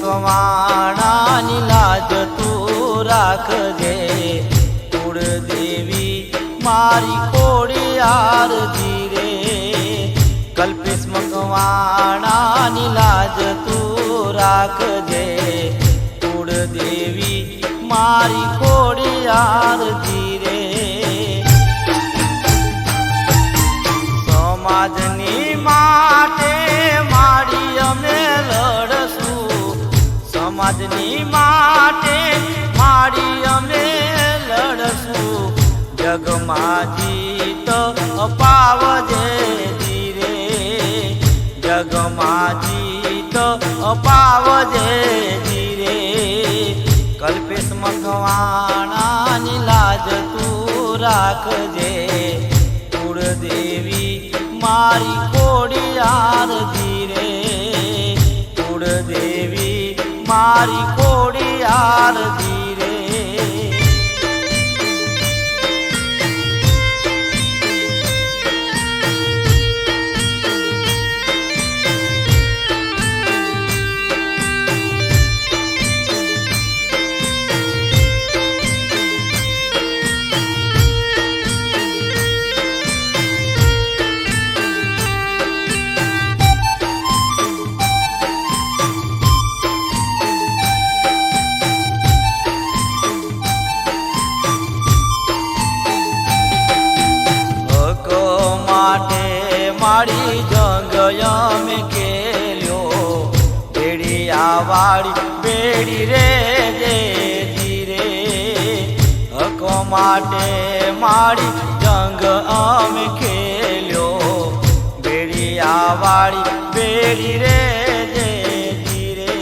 મકવાણાની લાજ તું રાખજે કુળદેવી મારી ખોડિયાર રે કલ્પેશ મકવાણાની લાજ તું રાખજે કુળદેવી મારી ખોડિયાર રે સમાજની માટે મારી અમે લડશું સમાજની માટે મારી અમે લડશું જગમાં જીત અપાવજે ધીરે જગમાં જીત અપાવજે ધીરે કલ્પેશ મકવાણાની લાજ તું રાખજે કુળદેવી મારી ખોડિયાર રે કુળદેવી મારી ખોડિયાર રે મારી જંગ અમે કેલ્યો બેડિયાવાળી બેડી રે ધીરે હકો માટે મારી જંગ અમે ખેલ્યો બેડિયાવાળી બેડી રે ધીરે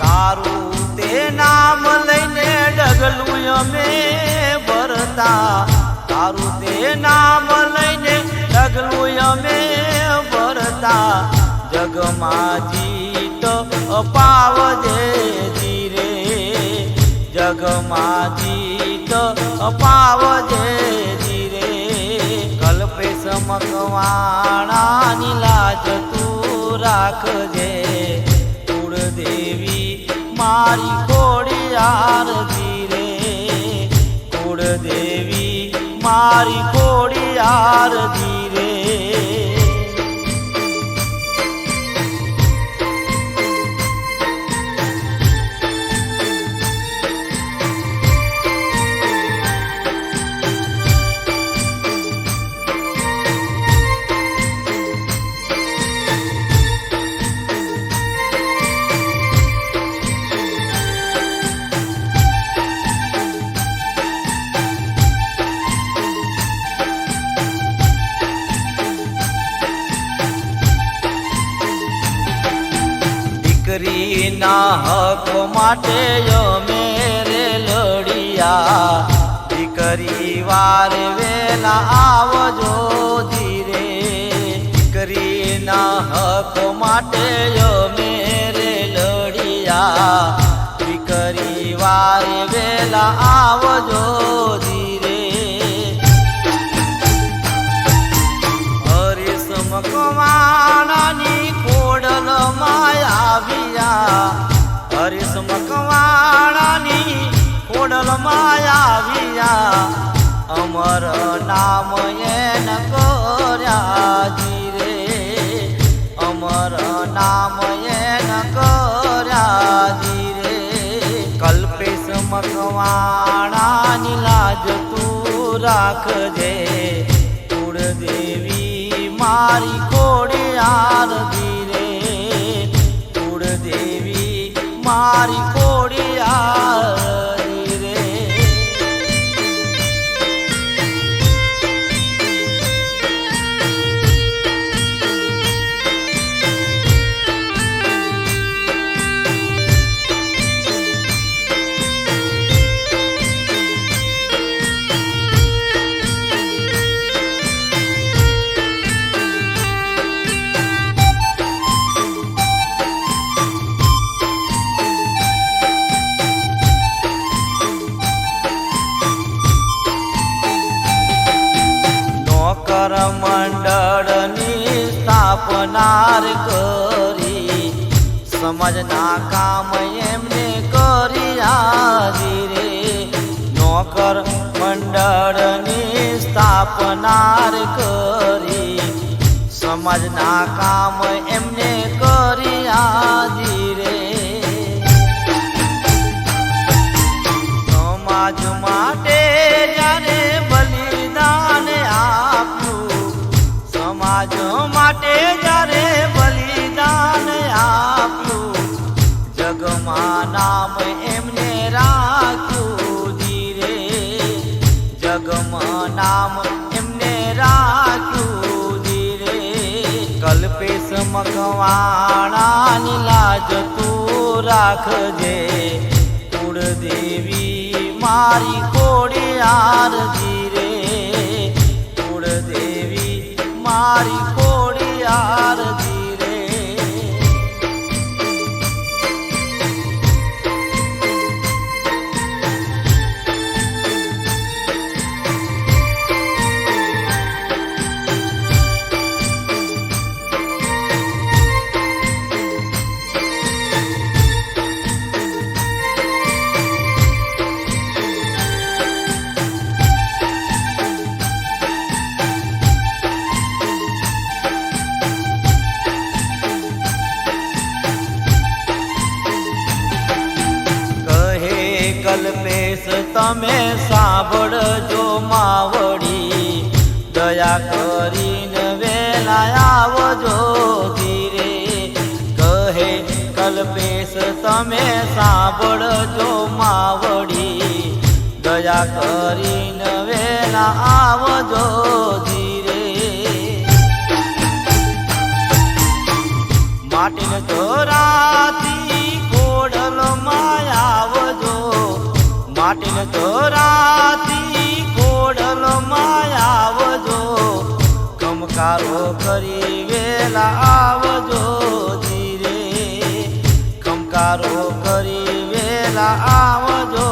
તારું તે નામ લઈને ડગલું અમે ભરતા તારું તે નામ લઈને ડગલું અમે ભરતા જગમાં જીત અપાવજે ધીરે જગમાં જીત અપાવજે ધીરે કલ્પેશ મકવાણાની લાજ તું રાખજે કુળદેવી મારી ખોડિયાર ધીરે કુળદેવી મારી ખોડિયાર ધીરે દીકરીના હક માટે અમે રે લડિયા દીકરી વાર વેલા આવજો ધીરે દીકરીના હક માટે અમે રે લડિયા દીકરી વાર વેલા આવજો ધીરે હરીશ મકવાણાની ખોડલ માયાવિયા હરીશ મકવાણાની ખોડલ માયાવિયા અમર નામ એન કર્યા ધીરે અમર નામ એન કર્યા ધીરે કલ્પેશ મકવાણાની લાજ તું રાખજે કુળદેવી મારી ખોડિયાર ધીરે કુળદેવી મારી ખોડિયાર રે સ્થાપનાર કરી સમાજના કામ એમને કર્યા રે નોકર મંડળની સ્થાપનાર કરી સમાજના કામ એમને કર્યા રે સમાજ માટે જ્યારે બલિદાન આપ્યું સમાજ માટે જ્યારે બલિદાન આપ્યું જગમાં નામ એમને રાખ્યું ધીરે જગમાં નામ એમને રાખ્યું ધીરે કલ્પેશ મકવાણાની લાજ તું રાખજે કુળદેવી મારી ખોડિયાર ધીરે કુળદેવી મારી ખોડિયાર ધીરે કલ્પેશ તમે સાંભળજો માવડી દયા કરીને વેલા આવજો ધીરે કહે કલ્પેશ તમે સાંભળજો માવડી દયા કરીને વેલા આવજો ધીરે માટીને ચોરાતી ખોડલમાં આવજો માટીને ચોરાતી ખોડલમાં આવજો ખમકારો કરી વેલા આવજો ધીરે ખમકારો કરી વેલા આવજો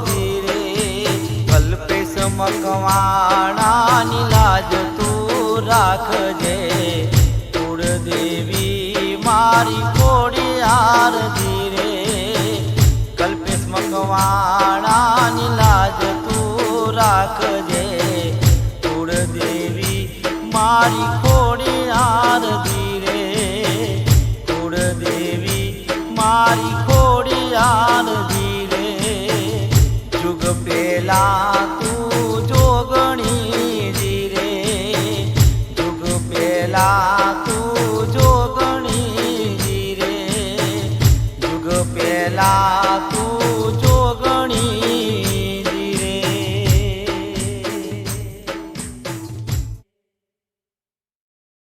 ધીરે કલ્પેશ મકવાણાની લાજ તું રાખજે કુળદેવી મારી ખોડિયાર ધીરે કલ્પેશ મકવાણાની લાજ તું રાખજે કુળદેવી મારી